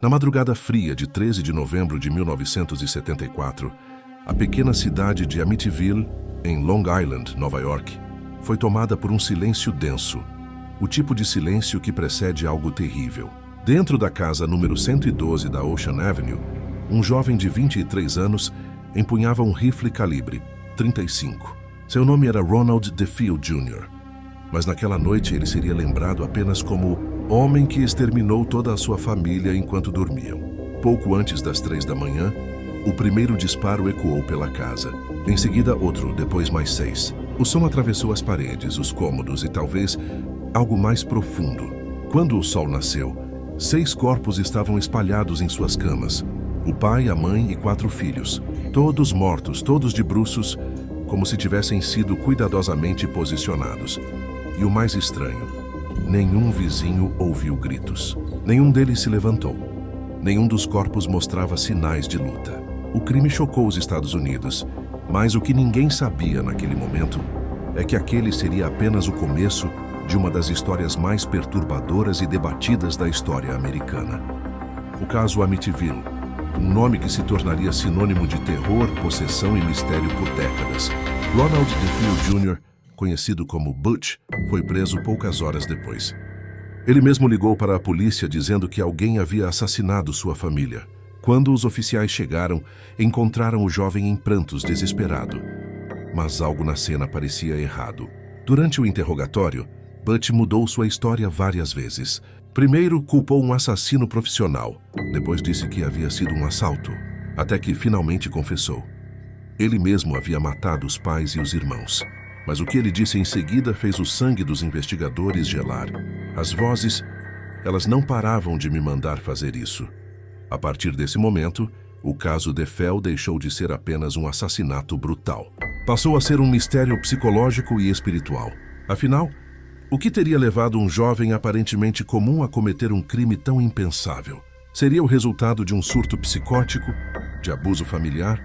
Na madrugada fria de 13 de novembro de 1974, a pequena cidade de Amityville, em Long Island, Nova York, foi tomada por um silêncio denso, o tipo de silêncio que precede algo terrível. Dentro da casa número 112 da Ocean Avenue, um jovem de 23 anos empunhava um rifle calibre 35. Seu nome era Ronald DeFeo Jr., mas naquela noite ele seria lembrado apenas como o homem que exterminou toda a sua família enquanto dormiam. Pouco antes das 3 da manhã, o primeiro disparo ecoou pela casa. Em seguida, outro, depois mais 6. O som atravessou as paredes, os cômodos e talvez algo mais profundo. Quando o sol nasceu, 6 corpos estavam espalhados em suas camas. O pai, a mãe e 4 filhos. Todos mortos, todos de bruços, como se tivessem sido cuidadosamente posicionados. E o mais estranho, nenhum vizinho ouviu gritos. Nenhum deles se levantou. Nenhum dos corpos mostrava sinais de luta. O crime chocou os Estados Unidos, mas o que ninguém sabia naquele momento é que aquele seria apenas o começo de uma das histórias mais perturbadoras e debatidas da história americana. O caso Amityville, um nome que se tornaria sinônimo de terror, possessão e mistério por décadas. Ronald DeFeo Jr., conhecido como Butch, foi preso poucas horas depois. Ele mesmo ligou para a polícia dizendo que alguém havia assassinado sua família. Quando os oficiais chegaram, encontraram o jovem em prantos, desesperado. Mas algo na cena parecia errado. Durante o interrogatório, Butch mudou sua história várias vezes. Primeiro, culpou um assassino profissional. Depois disse que havia sido um assalto. Até que finalmente confessou. Ele mesmo havia matado os pais e os irmãos. Mas o que ele disse em seguida fez o sangue dos investigadores gelar. As vozes, elas não paravam de me mandar fazer isso. A partir desse momento, o caso DeFeo deixou de ser apenas um assassinato brutal. Passou a ser um mistério psicológico e espiritual. Afinal, o que teria levado um jovem aparentemente comum a cometer um crime tão impensável? Seria o resultado de um surto psicótico, de abuso familiar,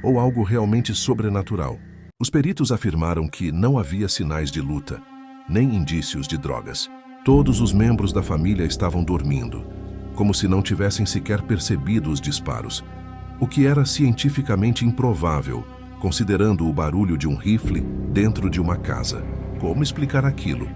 ou algo realmente sobrenatural? Os peritos afirmaram que não havia sinais de luta, nem indícios de drogas. Todos os membros da família estavam dormindo, como se não tivessem sequer percebido os disparos, o que era cientificamente improvável, considerando o barulho de um rifle dentro de uma casa. Como explicar aquilo?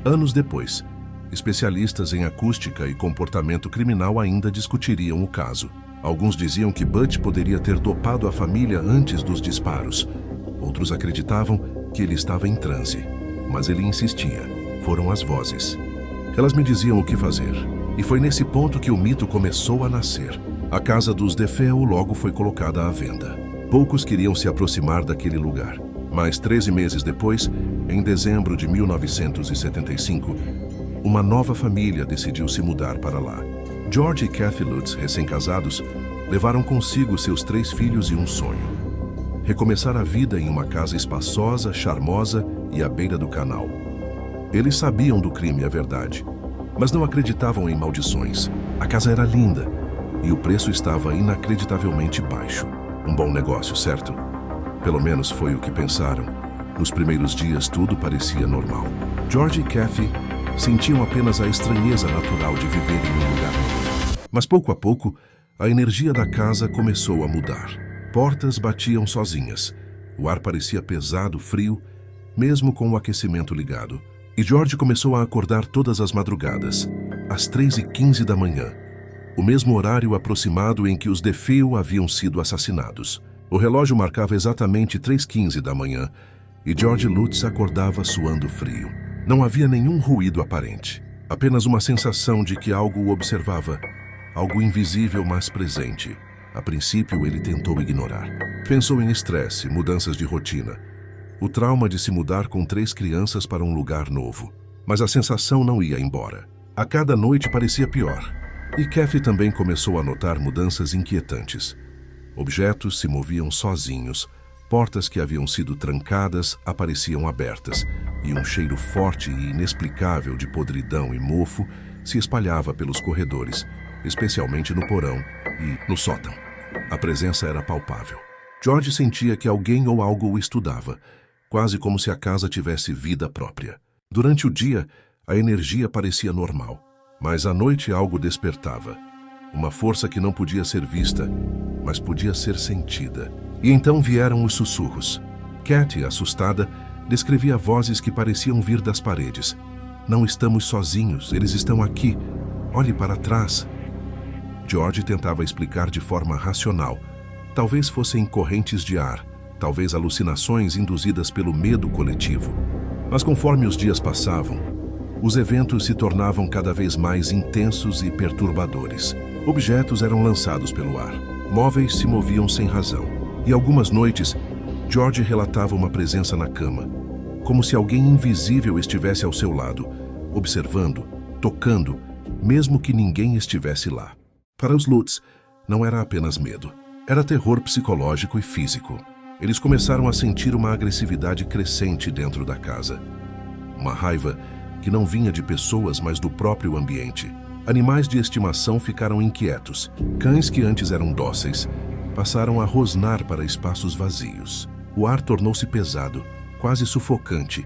Anos depois, especialistas em acústica e comportamento criminal ainda discutiriam o caso. Alguns diziam que Butch poderia ter dopado a família antes dos disparos. Outros acreditavam que ele estava em transe, mas ele insistia. Foram as vozes. Elas me diziam o que fazer, e foi nesse ponto que o mito começou a nascer. A casa dos DeFeo logo foi colocada à venda. Poucos queriam se aproximar daquele lugar, mas 13 meses depois, em dezembro de 1975, uma nova família decidiu se mudar para lá. George e Kathy Lutz, recém-casados, levaram consigo seus 3 filhos e um sonho: recomeçar a vida em uma casa espaçosa, charmosa e à beira do canal. Eles sabiam do crime, é verdade, mas não acreditavam em maldições. A casa era linda e o preço estava inacreditavelmente baixo. Um bom negócio, certo? Pelo menos foi o que pensaram. Nos primeiros dias, tudo parecia normal. George e Kathy sentiam apenas a estranheza natural de viver em um lugar novo. Mas pouco a pouco, a energia da casa começou a mudar. Portas batiam sozinhas. O ar parecia pesado, frio, mesmo com o aquecimento ligado. E George começou a acordar todas as madrugadas, às 3h15 da manhã, o mesmo horário aproximado em que os DeFeo haviam sido assassinados. O relógio marcava exatamente 3h15 da manhã e George Lutz acordava suando frio. Não havia nenhum ruído aparente, apenas uma sensação de que algo o observava, algo invisível mas presente. A princípio, ele tentou ignorar. Pensou em estresse, mudanças de rotina, o trauma de se mudar com 3 crianças para um lugar novo. Mas a sensação não ia embora. A cada noite parecia pior. E Kathy também começou a notar mudanças inquietantes. Objetos se moviam sozinhos, portas que haviam sido trancadas apareciam abertas, e um cheiro forte e inexplicável de podridão e mofo se espalhava pelos corredores, especialmente no porão e no sótão. A presença era palpável. George sentia que alguém ou algo o estudava, quase como se a casa tivesse vida própria. Durante o dia, a energia parecia normal, mas à noite algo despertava. uma força que não podia ser vista, mas podia ser sentida. E então vieram os sussurros. Kathy, assustada, descrevia vozes que pareciam vir das paredes. Não estamos sozinhos, eles estão aqui. Olhe para trás. George tentava explicar de forma racional. Talvez fossem correntes de ar, talvez alucinações induzidas pelo medo coletivo. Mas conforme os dias passavam, os eventos se tornavam cada vez mais intensos e perturbadores. Objetos eram lançados pelo ar. Móveis se moviam sem razão. E algumas noites, George relatava uma presença na cama, como se alguém invisível estivesse ao seu lado, observando, tocando, mesmo que ninguém estivesse lá. Para os Lutz, não era apenas medo. Era terror psicológico e físico. Eles começaram a sentir uma agressividade crescente dentro da casa. Uma raiva que não vinha de pessoas, mas do próprio ambiente. Animais de estimação ficaram inquietos. Cães que antes eram dóceis passaram a rosnar para espaços vazios. O ar tornou-se pesado, quase sufocante,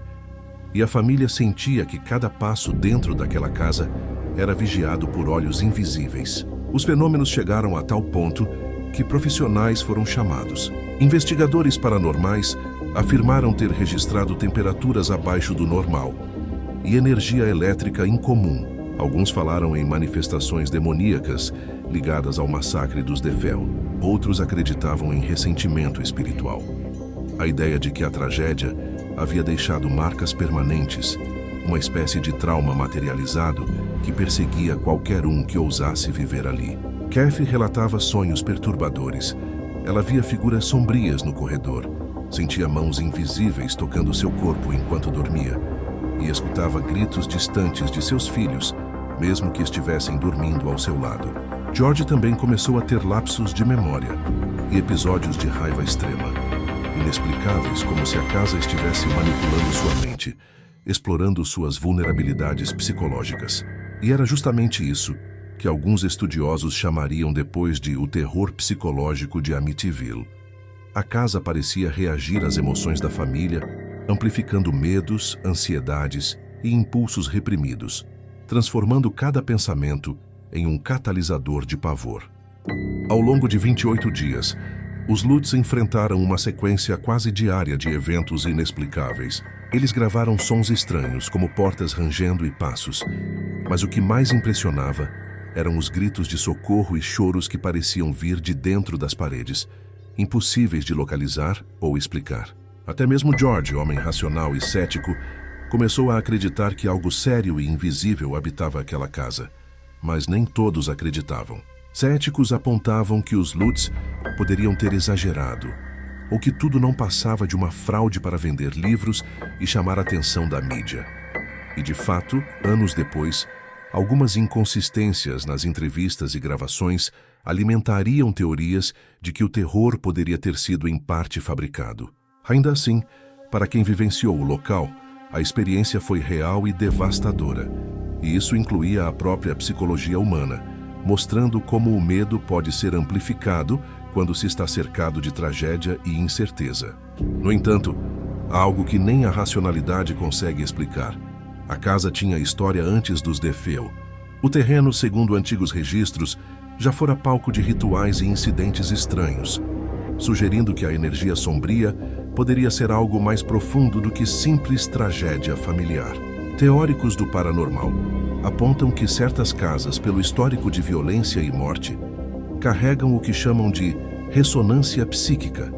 e a família sentia que cada passo dentro daquela casa era vigiado por olhos invisíveis. Os fenômenos chegaram a tal ponto que profissionais foram chamados. Investigadores paranormais afirmaram ter registrado temperaturas abaixo do normal e energia elétrica incomum. Alguns falaram em manifestações demoníacas ligadas ao massacre dos Defel. Outros acreditavam em ressentimento espiritual. A ideia de que a tragédia havia deixado marcas permanentes, uma espécie de trauma materializado que perseguia qualquer um que ousasse viver ali. Kathy relatava sonhos perturbadores. Ela via figuras sombrias no corredor, sentia mãos invisíveis tocando seu corpo enquanto dormia e escutava gritos distantes de seus filhos, mesmo que estivessem dormindo ao seu lado. George também começou a ter lapsos de memória e episódios de raiva extrema, inexplicáveis, como se a casa estivesse manipulando sua mente, explorando suas vulnerabilidades psicológicas. E era justamente isso que alguns estudiosos chamariam depois de o terror psicológico de Amityville. A casa parecia reagir às emoções da família, amplificando medos, ansiedades e impulsos reprimidos, transformando cada pensamento em um catalisador de pavor. Ao longo de 28 dias, os Lutz enfrentaram uma sequência quase diária de eventos inexplicáveis. Eles gravaram sons estranhos, como portas rangendo e passos, mas o que mais impressionava eram os gritos de socorro e choros que pareciam vir de dentro das paredes, impossíveis de localizar ou explicar. Até mesmo George, homem racional e cético, começou a acreditar que algo sério e invisível habitava aquela casa. Mas nem todos acreditavam. Céticos apontavam que os Lutz poderiam ter exagerado, ou que tudo não passava de uma fraude para vender livros e chamar a atenção da mídia. E de fato, anos depois, algumas inconsistências nas entrevistas e gravações alimentariam teorias de que o terror poderia ter sido em parte fabricado. Ainda assim, para quem vivenciou o local, a experiência foi real e devastadora, e isso incluía a própria psicologia humana, mostrando como o medo pode ser amplificado quando se está cercado de tragédia e incerteza. No entanto, há algo que nem a racionalidade consegue explicar. A casa tinha história antes dos Defeu. O terreno, segundo antigos registros, já fora palco de rituais e incidentes estranhos, sugerindo que a energia sombria poderia ser algo mais profundo do que simples tragédia familiar. Teóricos do paranormal apontam que certas casas, pelo histórico de violência e morte, carregam o que chamam de ressonância psíquica,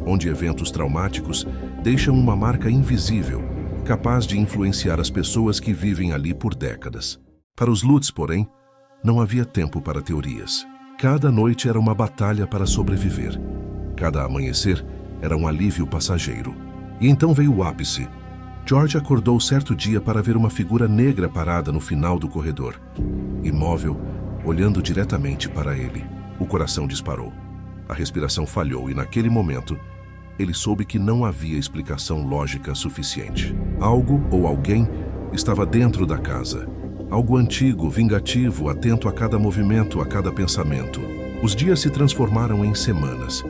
onde eventos traumáticos deixam uma marca invisível, capaz de influenciar as pessoas que vivem ali por décadas. Para os Lutz, porém, não havia tempo para teorias. Cada noite era uma batalha para sobreviver. Cada amanhecer era um alívio passageiro. E então veio o ápice. George acordou certo dia para ver uma figura negra parada no final do corredor, imóvel, olhando diretamente para ele. O coração disparou. A respiração falhou e, naquele momento, ele soube que não havia explicação lógica suficiente. Algo ou alguém estava dentro da casa. Algo antigo, vingativo, atento a cada movimento, a cada pensamento. Os dias se transformaram em semanas.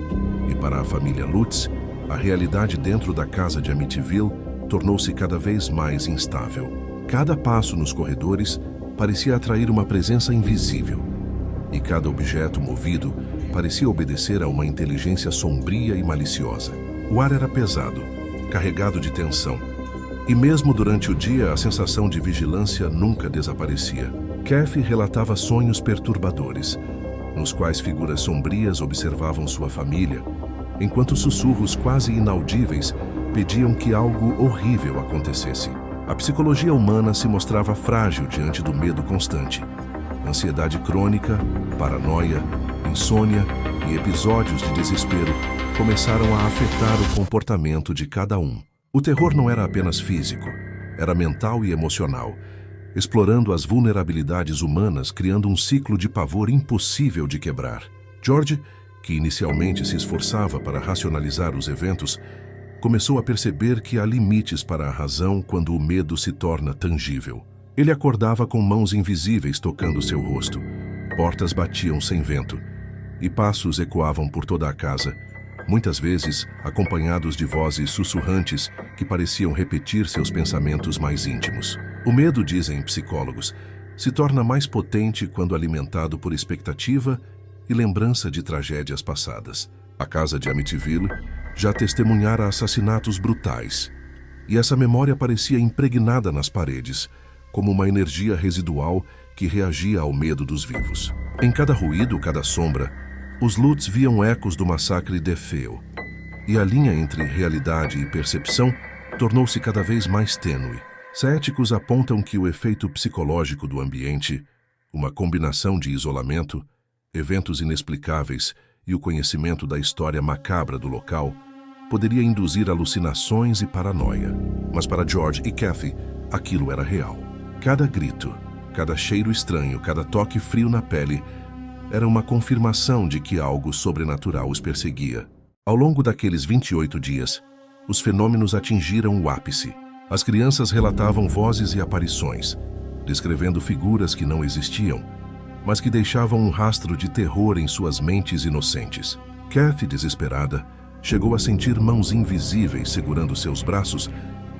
E para a família Lutz, a realidade dentro da casa de Amityville tornou-se cada vez mais instável. Cada passo nos corredores parecia atrair uma presença invisível. e cada objeto movido parecia obedecer a uma inteligência sombria e maliciosa. O ar era pesado, carregado de tensão, e mesmo durante o dia a sensação de vigilância nunca desaparecia. Kathy relatava sonhos perturbadores, nos quais figuras sombrias observavam sua família, enquanto sussurros quase inaudíveis pediam que algo horrível acontecesse. A psicologia humana se mostrava frágil diante do medo constante. Ansiedade crônica, paranoia, insônia e episódios de desespero começaram a afetar o comportamento de cada um. O terror não era apenas físico, era mental e emocional, explorando as vulnerabilidades humanas, criando um ciclo de pavor impossível de quebrar. George, que inicialmente se esforçava para racionalizar os eventos, começou a perceber que há limites para a razão quando o medo se torna tangível. Ele acordava com mãos invisíveis tocando seu rosto, portas batiam sem vento, e passos ecoavam por toda a casa, muitas vezes acompanhados de vozes sussurrantes que pareciam repetir seus pensamentos mais íntimos. O medo, dizem psicólogos, se torna mais potente quando alimentado por expectativa e lembrança de tragédias passadas. A casa de Amityville já testemunhara assassinatos brutais, e essa memória parecia impregnada nas paredes, como uma energia residual que reagia ao medo dos vivos. Em cada ruído, cada sombra, os Lutz viam ecos do massacre de Feo, e a linha entre realidade e percepção tornou-se cada vez mais tênue. Céticos apontam que o efeito psicológico do ambiente, uma combinação de isolamento, eventos inexplicáveis e o conhecimento da história macabra do local, poderia induzir alucinações e paranoia. Mas para George e Kathy, aquilo era real. Cada grito, cada cheiro estranho, cada toque frio na pele era uma confirmação de que algo sobrenatural os perseguia. Ao longo daqueles 28 dias, os fenômenos atingiram o ápice. As crianças relatavam vozes e aparições, descrevendo figuras que não existiam, mas que deixavam um rastro de terror em suas mentes inocentes. Kathy, desesperada, chegou a sentir mãos invisíveis segurando seus braços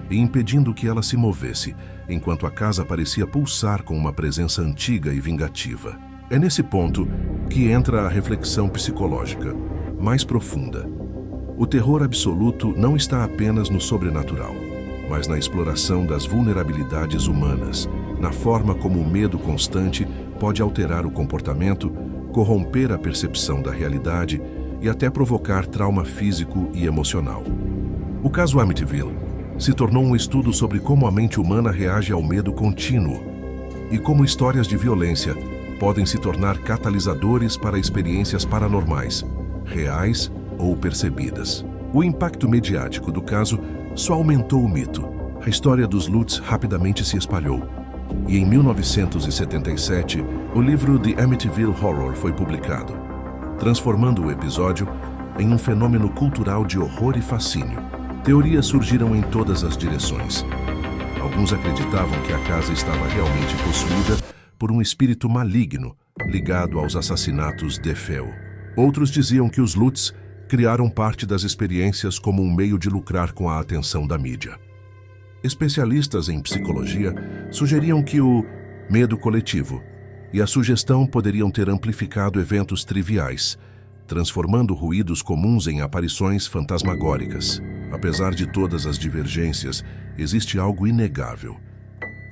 e impedindo que ela se movesse, enquanto a casa parecia pulsar com uma presença antiga e vingativa. É nesse ponto que entra a reflexão psicológica, mais profunda. O terror absoluto não está apenas no sobrenatural, mas na exploração das vulnerabilidades humanas, na forma como o medo constante pode alterar o comportamento, corromper a percepção da realidade e até provocar trauma físico e emocional. O caso Amityville se tornou um estudo sobre como a mente humana reage ao medo contínuo e como histórias de violência podem se tornar catalisadores para experiências paranormais, reais ou percebidas. O impacto mediático do caso só aumentou o mito. A história dos Lutz rapidamente se espalhou. E em 1977, o livro The Amityville Horror foi publicado, transformando o episódio em um fenômeno cultural de horror e fascínio. Teorias surgiram em todas as direções. Alguns acreditavam que a casa estava realmente possuída por um espírito maligno ligado aos assassinatos de Feo. Outros diziam que os Lutz criaram parte das experiências como um meio de lucrar com a atenção da mídia. Especialistas em psicologia sugeriam que o medo coletivo e a sugestão poderiam ter amplificado eventos triviais, transformando ruídos comuns em aparições fantasmagóricas. Apesar de todas as divergências, existe algo inegável.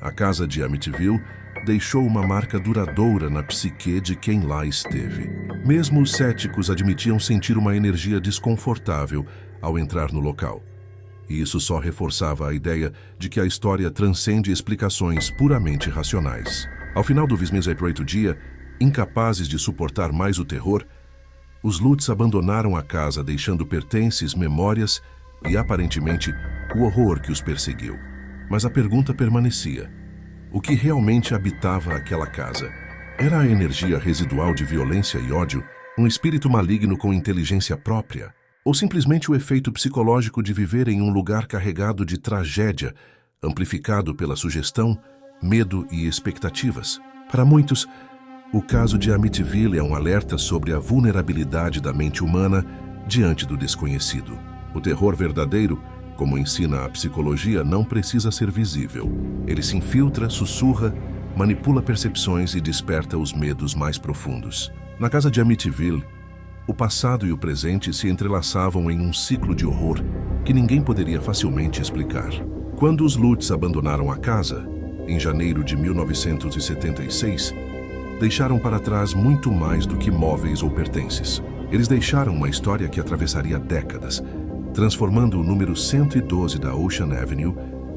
A casa de Amityville deixou uma marca duradoura na psique de quem lá esteve. Mesmo os céticos admitiam sentir uma energia desconfortável ao entrar no local. E isso só reforçava a ideia de que a história transcende explicações puramente racionais. Ao final do 28º dia, incapazes de suportar mais o terror, os Lutz abandonaram a casa, deixando pertences, memórias e, aparentemente, o horror que os perseguiu. Mas a pergunta permanecia: o que realmente habitava aquela casa? Era a energia residual de violência e ódio, um espírito maligno com inteligência própria? Ou simplesmente o efeito psicológico de viver em um lugar carregado de tragédia, amplificado pela sugestão, medo e expectativas? Para muitos, o caso de Amityville é um alerta sobre a vulnerabilidade da mente humana diante do desconhecido. O terror verdadeiro, como ensina a psicologia, não precisa ser visível. Ele se infiltra, sussurra manipula percepções e desperta os medos mais profundos. Na casa de Amityville, o passado e o presente se entrelaçavam em um ciclo de horror que ninguém poderia facilmente explicar. Quando os Lutz abandonaram a casa, em janeiro de 1976, deixaram para trás muito mais do que móveis ou pertences. Eles deixaram uma história que atravessaria décadas, transformando o número 112 da Ocean Avenue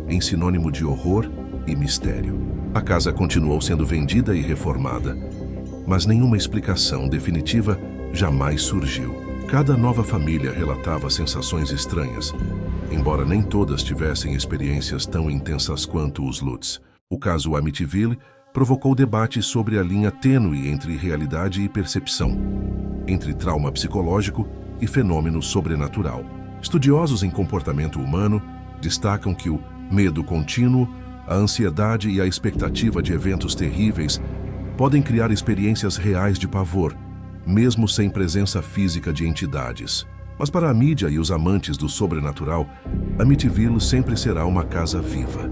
em sinônimo de horror e mistério. A casa continuou sendo vendida e reformada, mas nenhuma explicação definitiva jamais surgiu. Cada nova família relatava sensações estranhas, embora nem todas tivessem experiências tão intensas quanto os Lutz. O caso Amityville provocou debate sobre a linha tênue entre realidade e percepção, entre trauma psicológico e fenômeno sobrenatural. Estudiosos em comportamento humano destacam que o medo contínuo, a ansiedade e a expectativa de eventos terríveis podem criar experiências reais de pavor, mesmo sem presença física de entidades. Mas para a mídia e os amantes do sobrenatural, Amityville sempre será uma casa viva,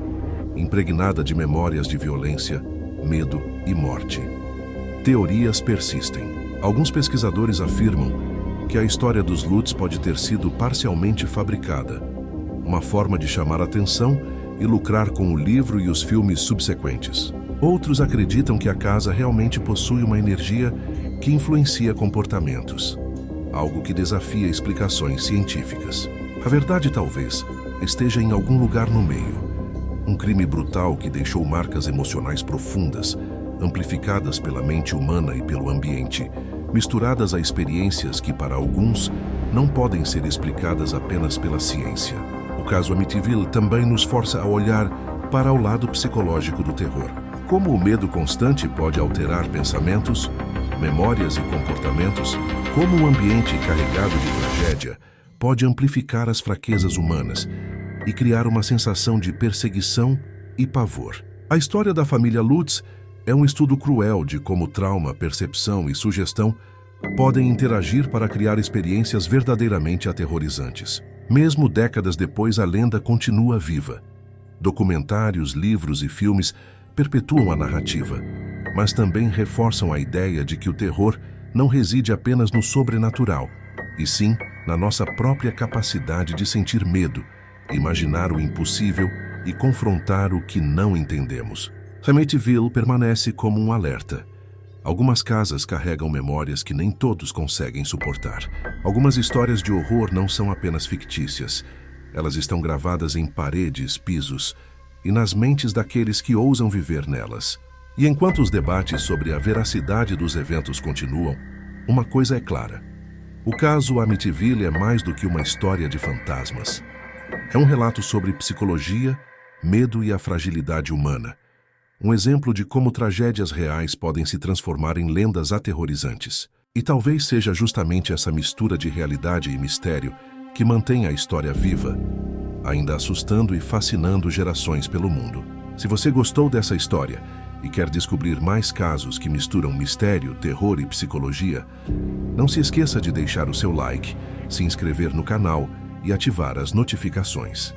impregnada de memórias de violência, medo e morte. Teorias persistem. Alguns pesquisadores afirmam que a história dos Lutz pode ter sido parcialmente fabricada, uma forma de chamar atenção e lucrar com o livro e os filmes subsequentes. Outros acreditam que a casa realmente possui uma energia que influencia comportamentos, algo que desafia explicações científicas. A verdade talvez esteja em algum lugar no meio. Um crime brutal que deixou marcas emocionais profundas, amplificadas pela mente humana e pelo ambiente, misturadas a experiências que, para alguns, não podem ser explicadas apenas pela ciência. O caso Amityville também nos força a olhar para o lado psicológico do terror. Como o medo constante pode alterar pensamentos, memórias e comportamentos, como um ambiente carregado de tragédia pode amplificar as fraquezas humanas e criar uma sensação de perseguição e pavor. A história da família Lutz é um estudo cruel de como trauma, percepção e sugestão podem interagir para criar experiências verdadeiramente aterrorizantes. Mesmo décadas depois, a lenda continua viva. Documentários, livros e filmes perpetuam a narrativa, mas também reforçam a ideia de que o terror não reside apenas no sobrenatural, e sim na nossa própria capacidade de sentir medo, imaginar o impossível e confrontar o que não entendemos. Amityville permanece como um alerta. Algumas casas carregam memórias que nem todos conseguem suportar. Algumas histórias de horror não são apenas fictícias. Elas estão gravadas em paredes, pisos e nas mentes daqueles que ousam viver nelas. E enquanto os debates sobre a veracidade dos eventos continuam, uma coisa é clara. O caso Amityville é mais do que uma história de fantasmas. É um relato sobre psicologia, medo e a fragilidade humana. Um exemplo de como tragédias reais podem se transformar em lendas aterrorizantes. E talvez seja justamente essa mistura de realidade e mistério que mantém a história viva, ainda assustando e fascinando gerações pelo mundo. Se você gostou dessa história e quer descobrir mais casos que misturam mistério, terror e psicologia, não se esqueça de deixar o seu like, se inscrever no canal e ativar as notificações.